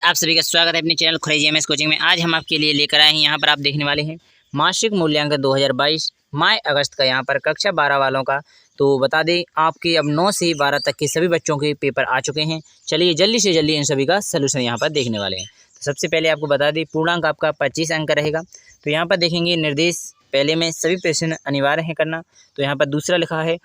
आप सभी का स्वागत है अपने चैनल क्रेजी एमएस कोचिंग में। आज हम आपके लिए लेकर आए हैं, यहाँ पर आप देखने वाले हैं मासिक मूल्यांकन 2022 माह अगस्त का, यहाँ पर कक्षा 12 वालों का। तो बता दें आपके अब 9 से 12 तक के सभी बच्चों के पेपर आ चुके हैं। चलिए जल्दी से जल्दी इन सभी का सलूशन यहाँ पर देखने वाले हैं। तो सबसे पहले आपको बता दें पूर्णांक आपका 25 अंक का रहेगा। तो यहाँ पर देखेंगे निर्देश पहले में सभी प्रश्न अनिवार्य है करना। तो यहाँ पर दूसरा लिखा है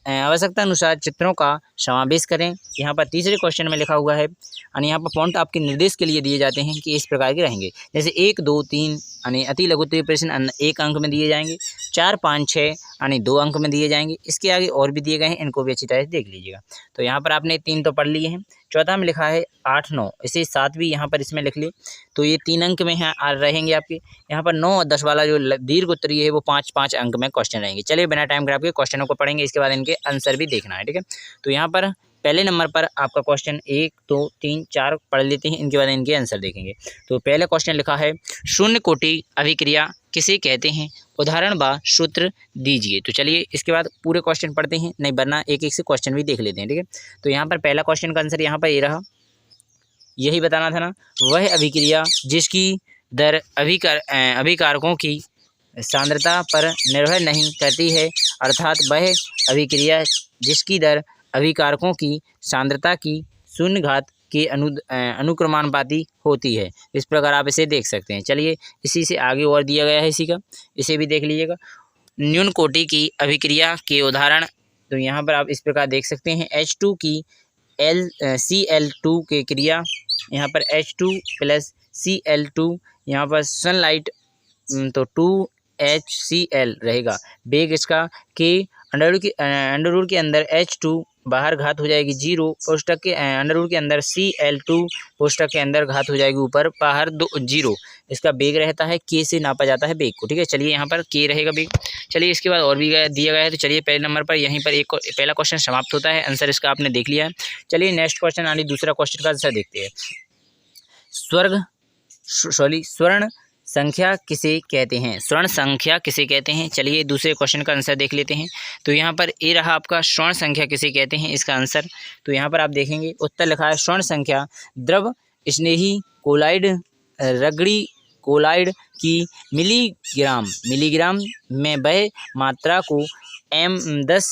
आवश्यकता अनुसार चित्रों का समावेश करें। यहाँ पर तीसरे क्वेश्चन में लिखा हुआ है यानी यहाँ पर फॉन्ट आपके निर्देश के लिए दिए जाते हैं कि इस प्रकार के रहेंगे, जैसे 1, 2, 3 यानी अति लघु प्रश्न 1 अंक में दिए जाएंगे, 4, 5, 6 यानी 2 अंक में दिए जाएंगे। इसके आगे और भी दिए गए हैं, इनको भी अच्छी तरह से देख लीजिएगा। तो यहाँ पर आपने 3 तो पढ़ लिए हैं। चौथा में लिखा है 8, 9, इसे 7 भी यहाँ पर इसमें लिख लिए। तो ये 3 अंक में रहेंगे आपके। यहाँ पर 9 और 10 वाला जो दीर्घ उत्तरीय है वो 5-5 अंक में क्वेश्चन रहेंगे। चलिए बिना टाइम खराब के क्वेश्चनों को पढ़ेंगे, इसके बाद इनके आंसर भी देखना है, ठीक है। तो यहाँ पर पहले नंबर पर आपका क्वेश्चन 1, 2, 3, 4 पढ़ लेते हैं, इनके बाद इनके आंसर देखेंगे। तो पहले क्वेश्चन लिखा है शून्य कोटि अभिक्रिया किसे कहते हैं, उदाहरण व सूत्र दीजिए। तो चलिए इसके बाद पूरे क्वेश्चन पढ़ते हैं, नहीं वरना एक एक से क्वेश्चन भी देख लेते हैं, ठीक है। तो यहाँ पर पहला क्वेश्चन का आंसर यहाँ पर ये रहा, यही बताना था ना, वह अभिक्रिया जिसकी दर अभिकारकों की सांद्रता पर निर्भर नहीं करती है, अर्थात वह अभिक्रिया जिसकी दर अभिकारकों की सांद्रता की शून्य घात के अनुक्रमानुपाती होती है। इस प्रकार आप इसे देख सकते हैं। चलिए इसी से आगे और दिया गया है इसी का, इसे भी देख लीजिएगा। न्यून कोटि की अभिक्रिया के उदाहरण, तो यहाँ पर आप इस प्रकार देख सकते हैं H2 की Cl2 के क्रिया, यहाँ पर H2 + Cl2, यहाँ पर सनलाइट तो 2HCl रहेगा। बेग इसका के अंडर रूट के अंदर H2 बाहर घात हो जाएगी 0, कोष्ठक के अंडर रूट के अंदर Cl2 कोष्ठक के अंदर घात हो जाएगी ऊपर बाहर 0। इसका बेग रहता है K से नापा जाता है बेग को, ठीक है। चलिए यहाँ पर K रहेगा बेग। चलिए इसके बाद और भी दिया गया है। तो चलिए पहले नंबर पर यहीं पर पहला क्वेश्चन समाप्त होता है, आंसर इसका आपने देख लिया है। चलिए नेक्स्ट क्वेश्चन यानी दूसरा क्वेश्चन का आंसर देखते हैं। स्वर्ण संख्या किसे कहते हैं, स्वर्ण संख्या किसे कहते हैं। चलिए दूसरे क्वेश्चन का आंसर देख लेते हैं। तो यहाँ पर ये रहा आपका स्वर्ण संख्या किसे कहते हैं, इसका आंसर। तो यहाँ पर आप देखेंगे उत्तर लिखा है स्वर्ण संख्या द्रव स्नेही कोलाइड रगड़ी कोलाइड की मिलीग्राम में वह मात्रा को 10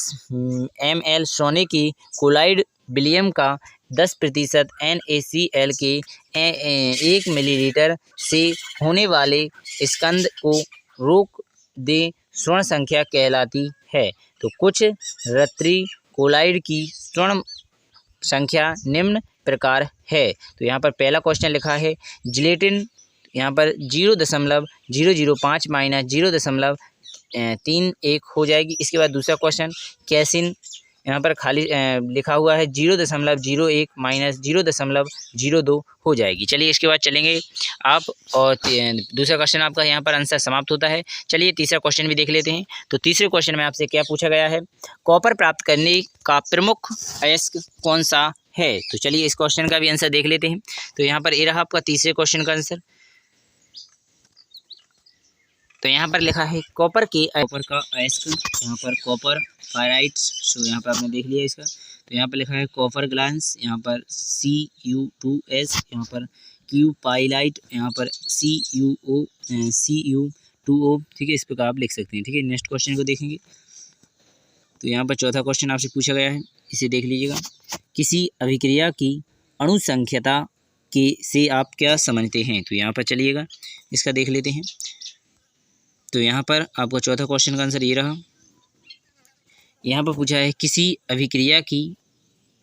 ml सोने की कोलाइड विलियम का 10% NaCl के 1 मिलीलीटर से होने वाले स्कंद को रोक दे स्वर्ण संख्या कहलाती है। तो कुछ रत्री कोलाइड की स्वर्ण संख्या निम्न प्रकार है। तो यहाँ पर पहला क्वेश्चन लिखा है जिलेटिन, यहाँ पर 0.005 माइनस 0.31 हो जाएगी। इसके बाद दूसरा क्वेश्चन कैसिन, यहाँ पर खाली लिखा हुआ है 0.01 माइनस 0.02 हो जाएगी। चलिए इसके बाद चलेंगे आप और दूसरा क्वेश्चन आपका यहाँ पर आंसर समाप्त होता है। चलिए तीसरा क्वेश्चन भी देख लेते हैं। तो तीसरे क्वेश्चन में आपसे क्या पूछा गया है, कॉपर प्राप्त करने का प्रमुख अयस्क कौन सा है। तो चलिए इस क्वेश्चन का भी आंसर देख लेते हैं। तो यहाँ पर ये रहा आपका तीसरे क्वेश्चन का आंसर। तो यहाँ पर लिखा है कॉपर का अयस्क, यहाँ पर कॉपर पायराइट्स, सो यहाँ पर आपने देख लिया इसका। तो यहाँ पर लिखा है कॉपर ग्लास, यहाँ पर Cu2S, यहाँ पर क्यू पाइलाइट, यहाँ पर Cu2O, ठीक है। इस प्रकार आप लिख सकते हैं, ठीक है। नेक्स्ट क्वेश्चन को देखेंगे। तो यहाँ पर चौथा क्वेश्चन आपसे पूछा गया है, इसे देख लीजिएगा। किसी अभिक्रिया की अणु संख्यता से आप क्या समझते हैं। तो यहाँ पर चलिएगा इसका देख लेते हैं। तो यहाँ पर आपका चौथा क्वेश्चन का आंसर ये रहा। यहाँ पर पूछा है किसी अभिक्रिया की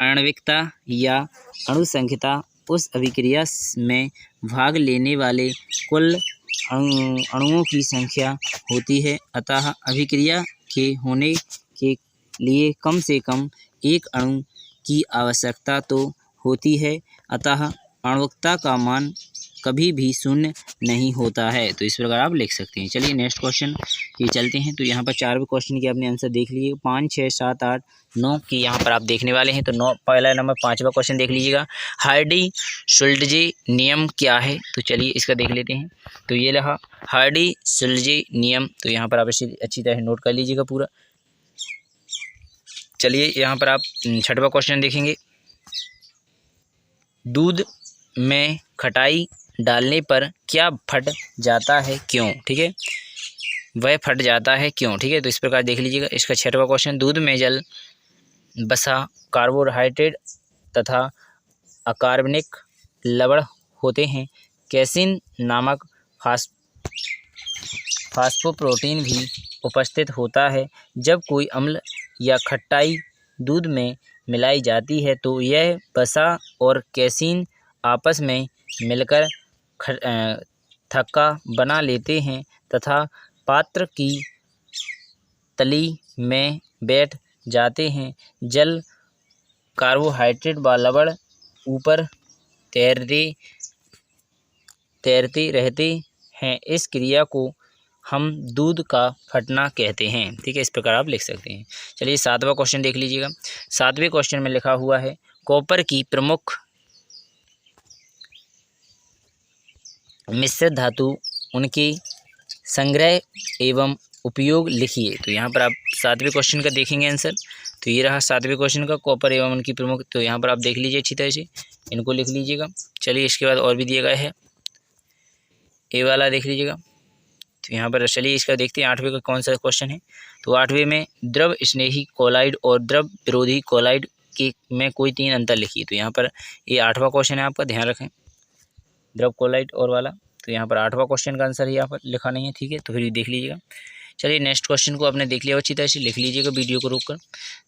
आणविकता या अणुसंख्यता उस अभिक्रिया में भाग लेने वाले कुल अणुओं की संख्या होती है, अतः अभिक्रिया के होने के लिए कम से कम एक अणु की आवश्यकता तो होती है, अतः आणविकता का मान कभी भी शून्य नहीं होता है। तो इस प्रकार आप लिख सकते हैं। चलिए नेक्स्ट क्वेश्चन ये चलते हैं। तो यहाँ पर 4 क्वेश्चन के आपने आंसर देख लिए, 5, 6, 7, 8, 9 की यहाँ पर आप देखने वाले हैं। तो 9 पहला नंबर 5वां क्वेश्चन देख लीजिएगा, हार्डी-शुल्ट्जे नियम क्या है। तो चलिए इसका देख लेते हैं। तो ये रहा हार्डी-शुल्ट्जे नियम। तो यहाँ पर आप इसे अच्छी तरह नोट कर लीजिएगा पूरा। चलिए यहाँ पर आप 6वां क्वेश्चन देखेंगे, दूध में खटाई डालने पर क्या फट जाता है, क्यों? ठीक है, वह फट जाता है क्यों? ठीक है, तो इस प्रकार देख लीजिएगा। इसका 6वां क्वेश्चन, दूध में जल, वसा, कार्बोहाइड्रेट तथा अकार्बनिक लवण होते हैं। कैसीन नामक फास्फोप्रोटीन भी उपस्थित होता है। जब कोई अम्ल या खट्टाई दूध में मिलाई जाती है तो यह वसा और कैसीन आपस में मिलकर थक्का बना लेते हैं तथा पात्र की तली में बैठ जाते हैं। जल, कार्बोहाइड्रेट व लवण ऊपर तैरते रहते हैं। इस क्रिया को हम दूध का फटना कहते हैं। ठीक है, इस प्रकार आप लिख सकते हैं। चलिए 7वां क्वेश्चन देख लीजिएगा। 7वें क्वेश्चन में लिखा हुआ है, कॉपर की प्रमुख मिश्र धातु, उनके संग्रह एवं उपयोग लिखिए। तो यहाँ पर आप 7वें क्वेश्चन का देखेंगे आंसर। तो ये रहा 7वें क्वेश्चन का, कॉपर एवं उनकी प्रमुख। तो यहाँ पर आप देख लीजिए अच्छी तरह से, इनको लिख लीजिएगा। चलिए इसके बाद और भी दिया गया है, ए वाला देख लीजिएगा। तो यहाँ पर चलिए इसका देखते हैं 8वें का कौन सा क्वेश्चन है। तो 8वें में द्रव स्नेही कोलाइड और द्रव विरोधी कोलाइड के में कोई 3 अंतर लिखिए। तो यहाँ पर ये 8वां क्वेश्चन है, आपका ध्यान रखें, द्रव कोलाइड और वाला। तो यहाँ पर 8वां क्वेश्चन का आंसर यहाँ पर लिखा नहीं है। ठीक है, तो फिर देख लीजिएगा। चलिए नेक्स्ट क्वेश्चन को आपने देख लिया, अच्छी तरह से लिख लीजिएगा वीडियो को रोककर।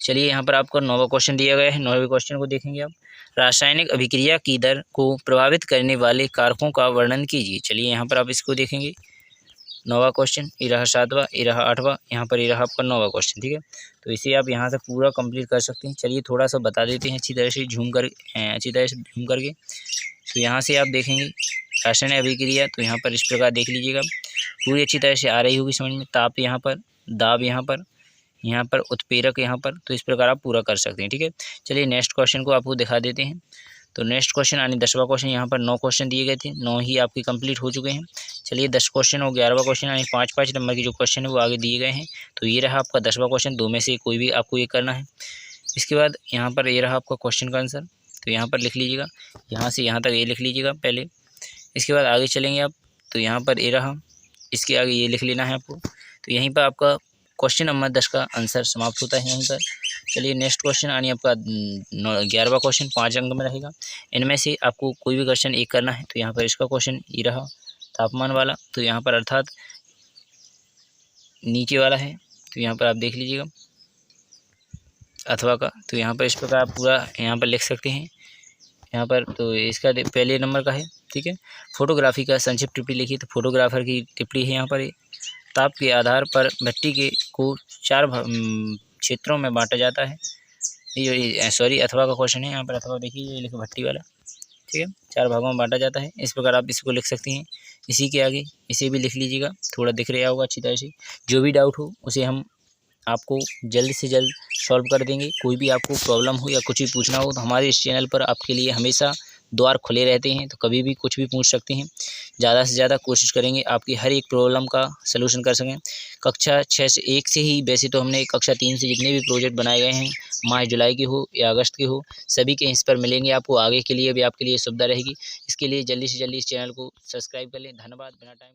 चलिए यहाँ पर आपका 9वां क्वेश्चन दिया गया है। 9वें क्वेश्चन को देखेंगे आप, रासायनिक अभिक्रिया की दर को प्रभावित करने वाले कारकों का वर्णन कीजिए। चलिए यहाँ पर आप इसको देखेंगे, 9वां क्वेश्चन, ये रहा 7वां, ये रहा 8वां, यहाँ पर ये रहा आपका 9वां क्वेश्चन। ठीक है, तो इसे आप यहाँ से पूरा कंप्लीट कर सकते हैं। चलिए थोड़ा सा बता देते हैं अच्छी तरह से झूम करके। तो यहाँ से आप देखेंगे रासायनिक अभिक्रिया, तो यहाँ पर इस प्रकार देख लीजिएगा, पूरी अच्छी तरह से आ रही होगी समझ में। ताप यहाँ पर, दाब यहाँ पर उत्प्रेरक यहाँ पर। तो इस प्रकार आप पूरा कर सकते हैं। ठीक है, चलिए नेक्स्ट क्वेश्चन को आपको दिखा देते हैं। तो नेक्स्ट क्वेश्चन यानी 10वां क्वेश्चन, यहाँ पर 9 क्वेश्चन दिए गए थे, 9 ही आपके कंप्लीट हो चुके हैं। चलिए 10 क्वेश्चन और 11वां क्वेश्चन यानी 5-5 नंबर के जो क्वेश्चन है वो आगे दिए गए हैं। तो ये रहा आपका 10वां क्वेश्चन, 2 में से कोई भी आपको ये करना है। इसके बाद यहाँ पर ये रहा आपका क्वेश्चन का आंसर। तो यहाँ पर लिख लीजिएगा, यहाँ से यहाँ तक ये लिख लीजिएगा पहले। इसके बाद आगे चलेंगे आप, तो यहाँ पर ये रहा, इसके आगे ये लिख लेना है आपको। तो यहीं पर आपका क्वेश्चन नंबर 10 का आंसर समाप्त होता है यहीं पर। चलिए नेक्स्ट क्वेश्चन यानी आपका 11वां क्वेश्चन 5 अंक में रहेगा। इनमें से आपको कोई भी क्वेश्चन एक करना है। तो यहाँ पर इसका क्वेश्चन ये रहा तापमान वाला, तो यहाँ पर अर्थात नीचे वाला है। तो यहाँ पर आप देख लीजिएगा अथवा का। तो यहाँ पर इस प्रकार आप पूरा यहाँ पर लिख सकते हैं यहाँ पर। तो इसका पहले नंबर का है। ठीक है, फोटोग्राफी का संक्षिप्त टिप्पणी लिखिए। तो फोटोग्राफर की टिप्पणी है यहाँ पर, ताप के आधार पर भट्टी को 4 क्षेत्रों में बांटा जाता है। ये सॉरी अथवा का क्वेश्चन है, यहाँ पर अथवा देखिए ये लिखो भट्टी वाला। ठीक है, 4 भागों में बांटा जाता है। इस प्रकार आप इसको लिख सकते हैं। इसी के आगे इसे भी लिख लीजिएगा, थोड़ा दिख रहा होगा अच्छी तरह से। जो भी डाउट हो उसे हम आपको जल्द से जल्द सॉल्व कर देंगे। कोई भी आपको प्रॉब्लम हो या कुछ भी पूछना हो तो हमारे इस चैनल पर आपके लिए हमेशा द्वार खुले रहते हैं। तो कभी भी कुछ भी पूछ सकते हैं। ज़्यादा से ज़्यादा कोशिश करेंगे आपकी हर एक प्रॉब्लम का सलूशन कर सकें। कक्षा 6 से 1 से ही, वैसे तो हमने कक्षा 3 से जितने भी प्रोजेक्ट बनाए गए हैं, माह जुलाई के हो या अगस्त के हो, सभी के इस पर मिलेंगे आपको। आगे के लिए भी आपके लिए सुविधा रहेगी। इसके लिए जल्दी से जल्दी इस चैनल को सब्सक्राइब कर लें। धन्यवाद। बिना टाइम